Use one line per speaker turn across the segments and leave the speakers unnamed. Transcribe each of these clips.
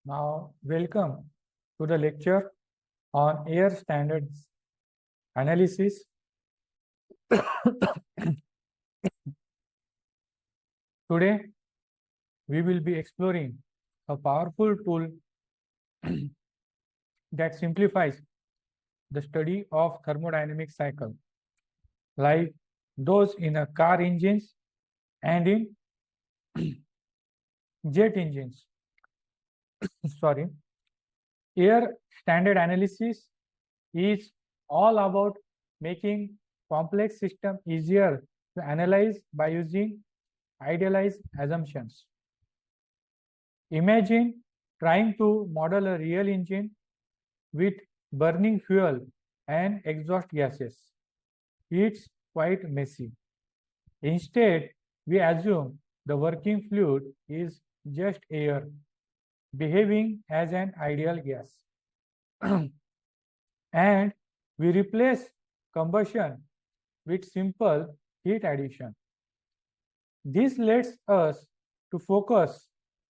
Now, welcome to the lecture on air standards analysis. Today, we will be exploring a powerful tool that simplifies the study of thermodynamic cycle, like those in a car engines and in jet engines. Sorry, air standard analysis is all about making complex system easier to analyze by using idealized assumptions. Imagine trying to model a real engine with burning fuel and exhaust gases. It's quite messy. Instead, we assume the working fluid is just air behaving as an ideal gas. And we replace combustion with simple heat addition. This lets us to focus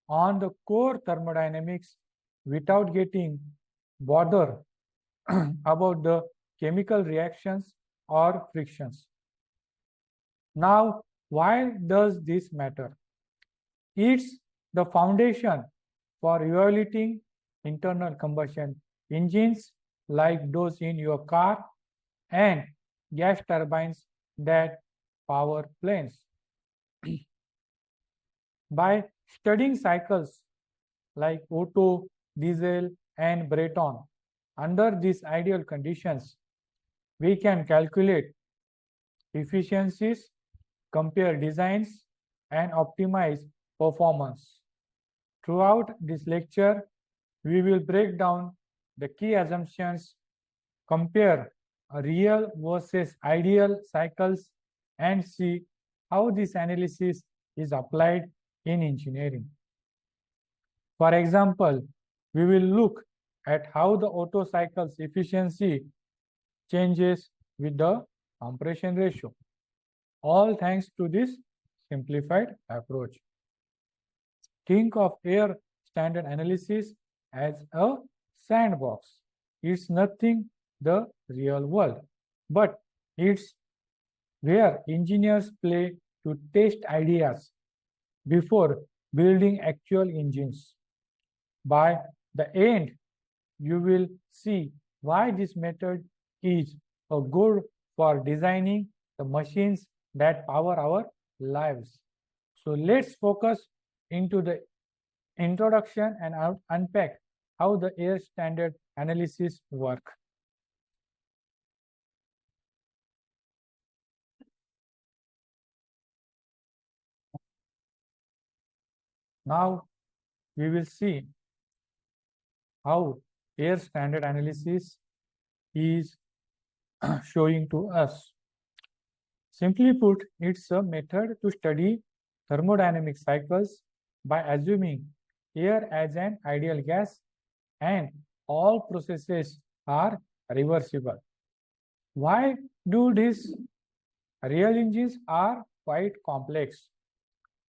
on the core thermodynamics without getting bothered about the chemical reactions or frictions. Now, why does this matter? It's the foundation for evaluating internal combustion engines like those in your car and gas turbines that power planes. By studying cycles like Otto, Diesel, and Breton under these ideal conditions, we can calculate efficiencies, compare designs, and optimize performance. Throughout this lecture, we will break down the key assumptions, compare real versus ideal cycles, and see how this analysis is applied in engineering. For example, we will look at how the Otto cycle's efficiency changes with the compression ratio, all thanks to this simplified approach. Think of air standard analysis as a sandbox. It's nothing the real world, but it's where engineers play to test ideas before building actual engines. By the end, you will see why this method is a good for designing the machines that power our lives. So let's focus into the introduction and unpack how the air standard analysis work. Now we will see how air standard analysis is showing to us. Simply put, it's a method to study thermodynamic cycles by assuming air as an ideal gas and all processes are reversible. Why do this? Real engines are quite complex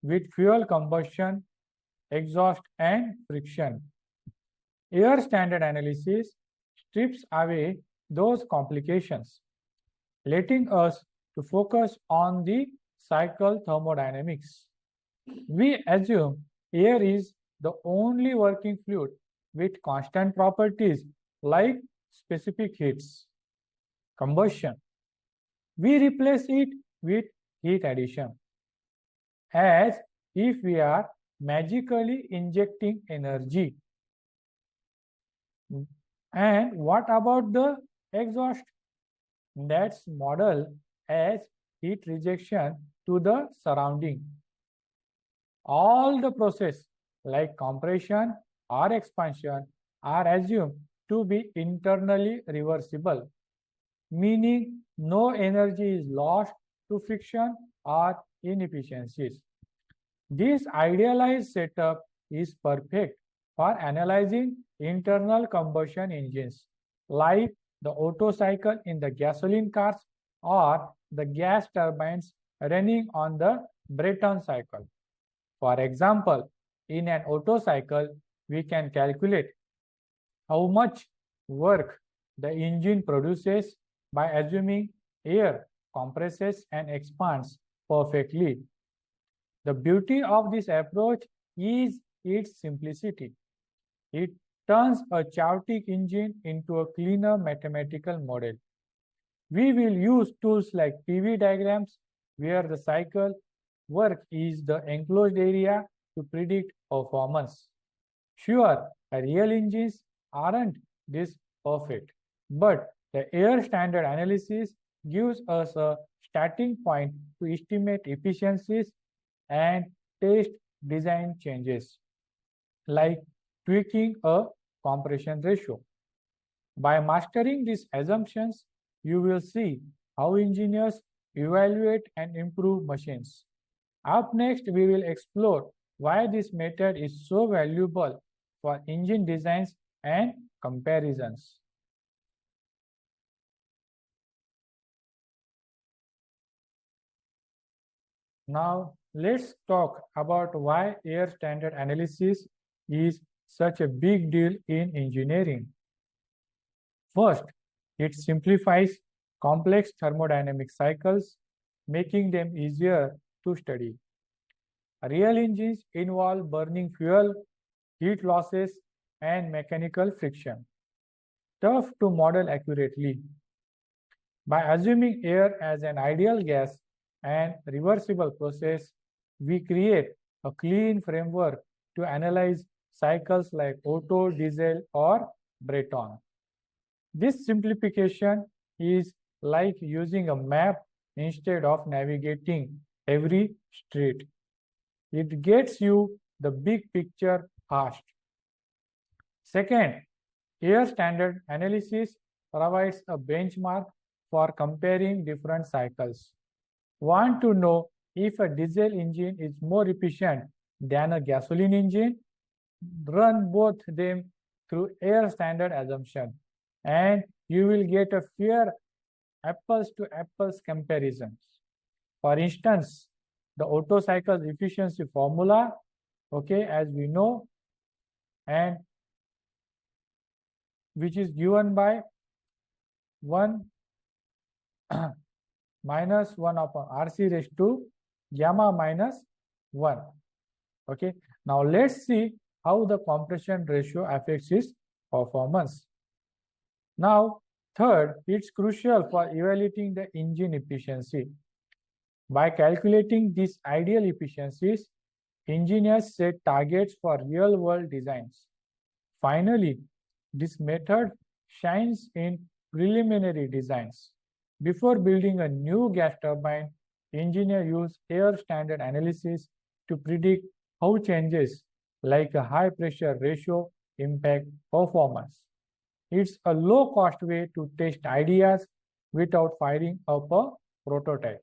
with fuel combustion, exhaust, and friction. Air standard analysis strips away those complications, letting us to focus on the cycle thermodynamics. We assume air is the only working fluid with constant properties like specific heats. Combustion. We replace it with heat addition, as if we are magically injecting energy. And what about the exhaust? That's modeled as heat rejection to the surrounding. All the process like compression or expansion are assumed to be internally reversible, meaning no energy is lost to friction or inefficiencies. This idealized setup is perfect for analyzing internal combustion engines like the Otto cycle in the gasoline cars or the gas turbines running on the Breton cycle. For example, in an Otto cycle, we can calculate how much work the engine produces by assuming air compresses and expands perfectly. The beauty of this approach is its simplicity. It turns a chaotic engine into a cleaner mathematical model. We will use tools like PV diagrams, where the cycle work is the enclosed area, to predict performance. Sure, real engines aren't this perfect, but the air standard analysis gives us a starting point to estimate efficiencies and test design changes, like tweaking a compression ratio. By mastering these assumptions, you will see how engineers evaluate and improve machines. Up next, we will explore why this method is so valuable for engine designs and comparisons. Now, let's talk about why air standard analysis is such a big deal in engineering. First, it simplifies complex thermodynamic cycles, making them easier to study. Real engines involve burning fuel, heat losses, and mechanical friction, tough to model accurately. By assuming air as an ideal gas and reversible process, we create a clean framework to analyze cycles like Otto, Diesel, or Breton. This simplification is like using a map instead of navigating every street. It gets you the big picture fast. Second, air standard analysis provides a benchmark for comparing different cycles. Want to know if a diesel engine is more efficient than a gasoline engine? Run both them through air standard assumption, and you will get a fair apples to apples comparisons. For instance, the Otto cycle's efficiency formula, okay, as we know, and which is given by 1 minus 1 upon RC raised to gamma minus 1. Okay, now let's see how the compression ratio affects its performance. Now, third, it's crucial for evaluating the engine efficiency. By calculating these ideal efficiencies, engineers set targets for real-world designs. Finally, this method shines in preliminary designs. Before building a new gas turbine, engineers use air standard analysis to predict how changes like a high pressure ratio impact performance. It's a low-cost way to test ideas without firing up a prototype.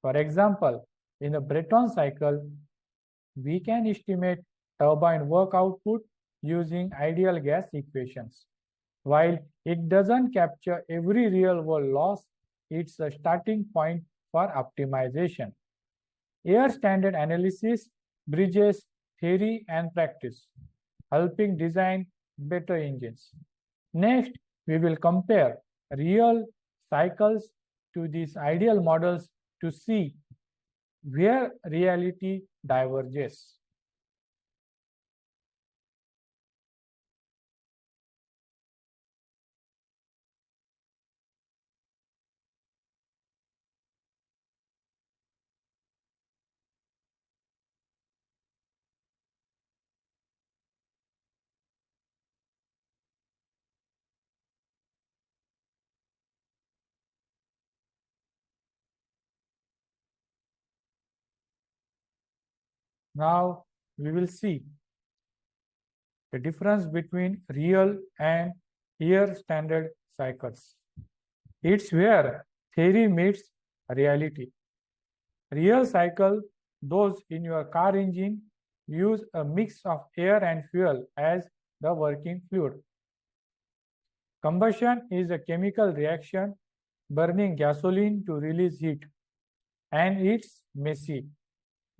For example, in the Breton cycle, we can estimate turbine work output using ideal gas equations. While it doesn't capture every real-world loss, it's a starting point for optimization. Air standard analysis bridges theory and practice, helping design better engines. Next, we will compare real cycles to these ideal models to see where reality diverges. Now, we will see the difference between real and air standard cycles. It's where theory meets reality. Real cycle, those in your car engine, use a mix of air and fuel as the working fluid. Combustion is a chemical reaction burning gasoline to release heat, and it's messy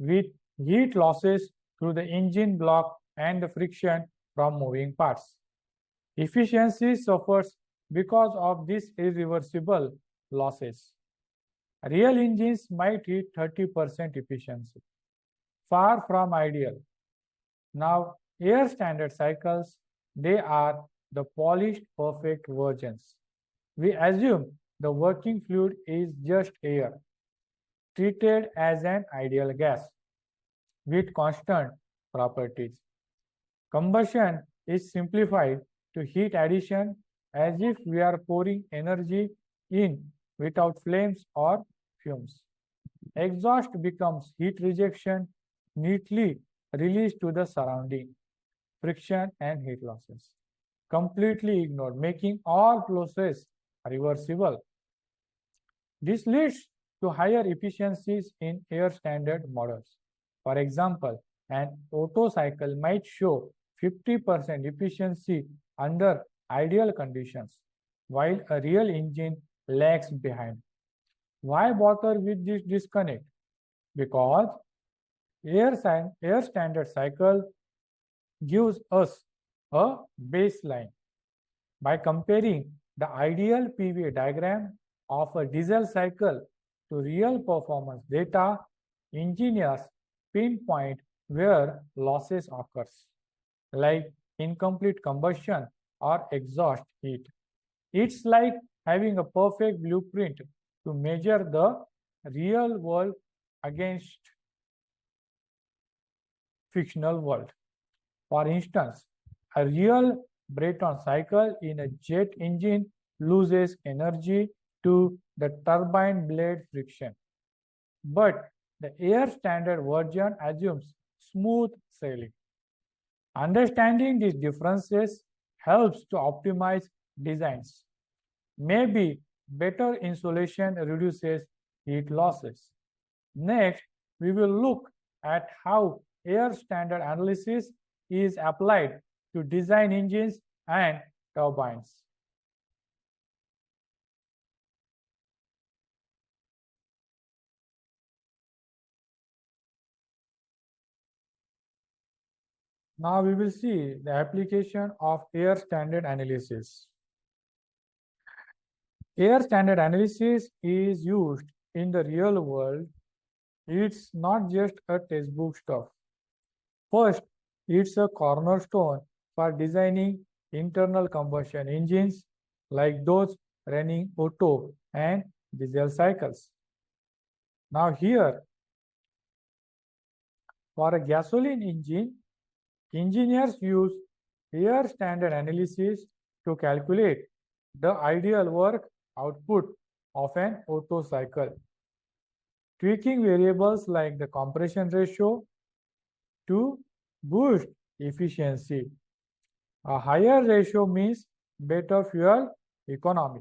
with heat losses through the engine block and the friction from moving parts. Efficiency suffers because of these irreversible losses. Real engines might hit 30% efficiency, far from ideal. Now, air standard cycles, they are the polished perfect versions. We assume the working fluid is just air, treated as an ideal gas with constant properties. Combustion is simplified to heat addition as if we are pouring energy in without flames or fumes. Exhaust becomes heat rejection neatly released to the surrounding, friction and heat losses. Completely ignored, making all process reversible. This leads to higher efficiencies in air standard models. For example, an Otto cycle might show 50% efficiency under ideal conditions, while a real engine lags behind. Why bother with this disconnect? Because air standard cycle gives us a baseline. By comparing the ideal PV diagram of a diesel cycle to real performance data, engineers pinpoint where losses occurs, like incomplete combustion or exhaust heat. It's like having a perfect blueprint to measure the real world against fictional world. For instance, a real Brayton cycle in a jet engine loses energy to the turbine blade friction. But the air standard version assumes smooth sailing. Understanding these differences helps to optimize designs. Maybe better insulation reduces heat losses. Next, we will look at how air standard analysis is applied to design engines and turbines. Now we will see the application of air standard analysis. Air standard analysis is used in the real world. It's not just a textbook stuff. First, it's a cornerstone for designing internal combustion engines like those running Otto and diesel cycles. Now here, for a gasoline engine, engineers use air standard analysis to calculate the ideal work output of an Otto cycle, tweaking variables like the compression ratio to boost efficiency. A higher ratio means better fuel economy,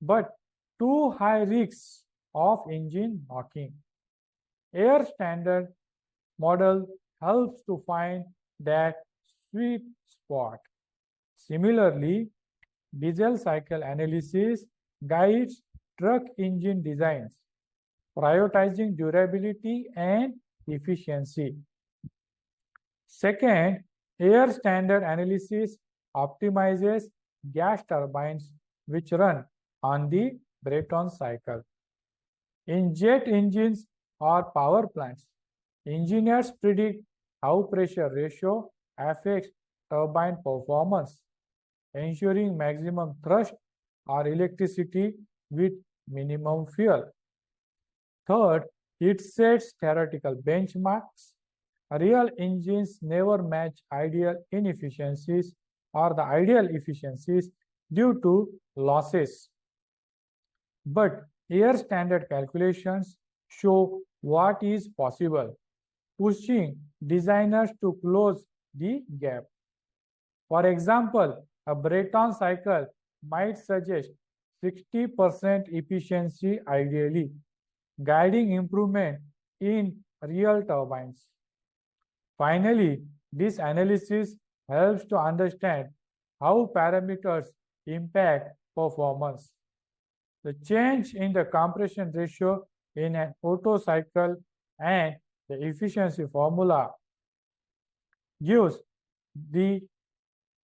but too high risks of engine knocking. Air standard model helps to find that sweet spot. Similarly, diesel cycle analysis guides truck engine designs, prioritizing durability and efficiency. Second, air standard analysis optimizes gas turbines which run on the Brayton cycle. In jet engines or power plants, engineers predict how pressure ratio affects turbine performance, ensuring maximum thrust or electricity with minimum fuel. Third, it sets theoretical benchmarks. Real engines never match ideal inefficiencies or the ideal efficiencies due to losses. But air standard calculations show what is possible, pushing designers to close the gap. For example, a Brayton cycle might suggest 60% efficiency ideally, guiding improvement in real turbines. Finally, this analysis helps to understand how parameters impact performance. The change in the compression ratio in an Otto cycle and the efficiency formula gives the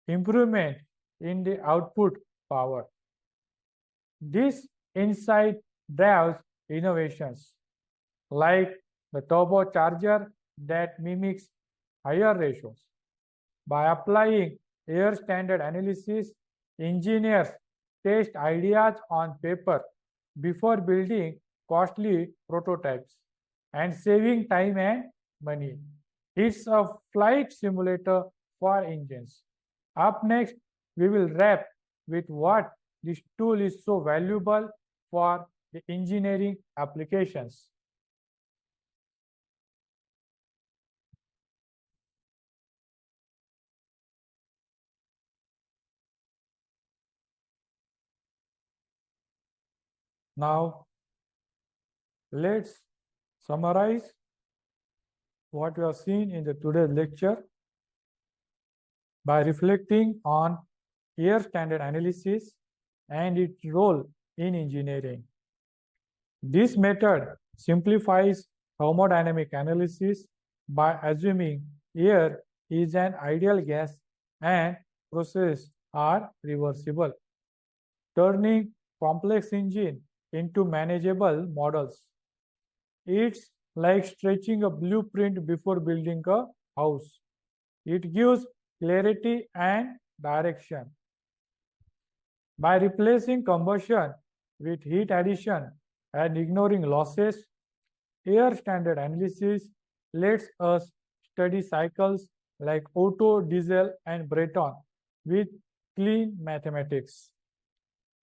improvement in the output power. This insight drives innovations like the turbocharger that mimics higher ratios. By applying air standard analysis, engineers test ideas on paper before building costly prototypes and saving time and money. It's a flight simulator for engines. Up next, we will wrap with what this tool is so valuable for the engineering applications. Now, let's summarize what we have seen in the today's lecture by reflecting on air standard analysis and its role in engineering. This method simplifies thermodynamic analysis by assuming air is an ideal gas and processes are reversible, turning complex engine into manageable models. It's like stretching a blueprint before building a house. It gives clarity and direction. By replacing combustion with heat addition and ignoring losses, air standard analysis lets us study cycles like Otto, Diesel, and Breton with clean mathematics.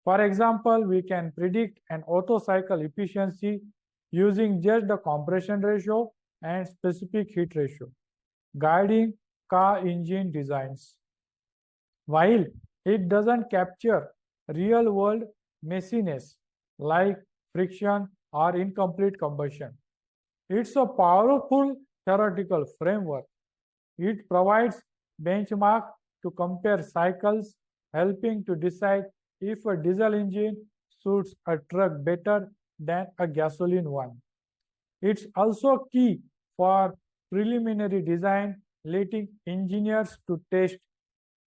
For example, we can predict an Otto cycle efficiency using just the compression ratio and specific heat ratio, guiding car engine designs. While it doesn't capture real-world messiness like friction or incomplete combustion, it's a powerful theoretical framework. It provides benchmark to compare cycles, helping to decide if a diesel engine suits a truck better than a gasoline one. It's also key for preliminary design, letting engineers to test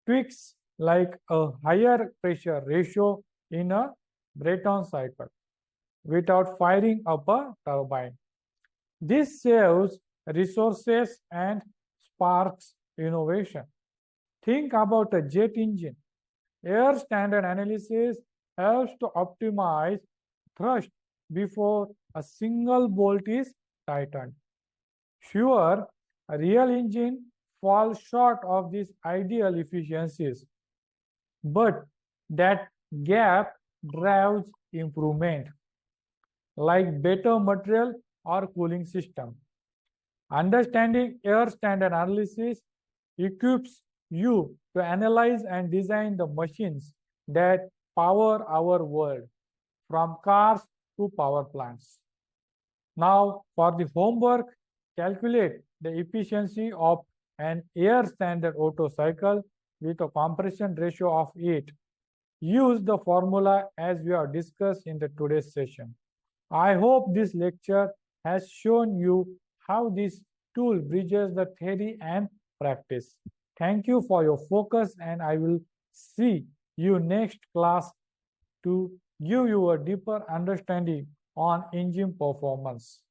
tweaks like a higher pressure ratio in a Breton cycle without firing up a turbine. This saves resources and sparks innovation. Think about a jet engine. Air standard analysis helps to optimize thrust before a single bolt is tightened. Sure, a real engine falls short of these ideal efficiencies, but that gap drives improvement, like better material or cooling system. Understanding air standard analysis equips you to analyze and design the machines that power our world, from cars to power plants. Now, for the homework, calculate the efficiency of an air standard Otto cycle with a compression ratio of 8. Use the formula as we have discussed in the today's session. I hope this lecture has shown you how this tool bridges the theory and practice. Thank you for your focus, and I will see you next class to give you a deeper understanding on engine performance.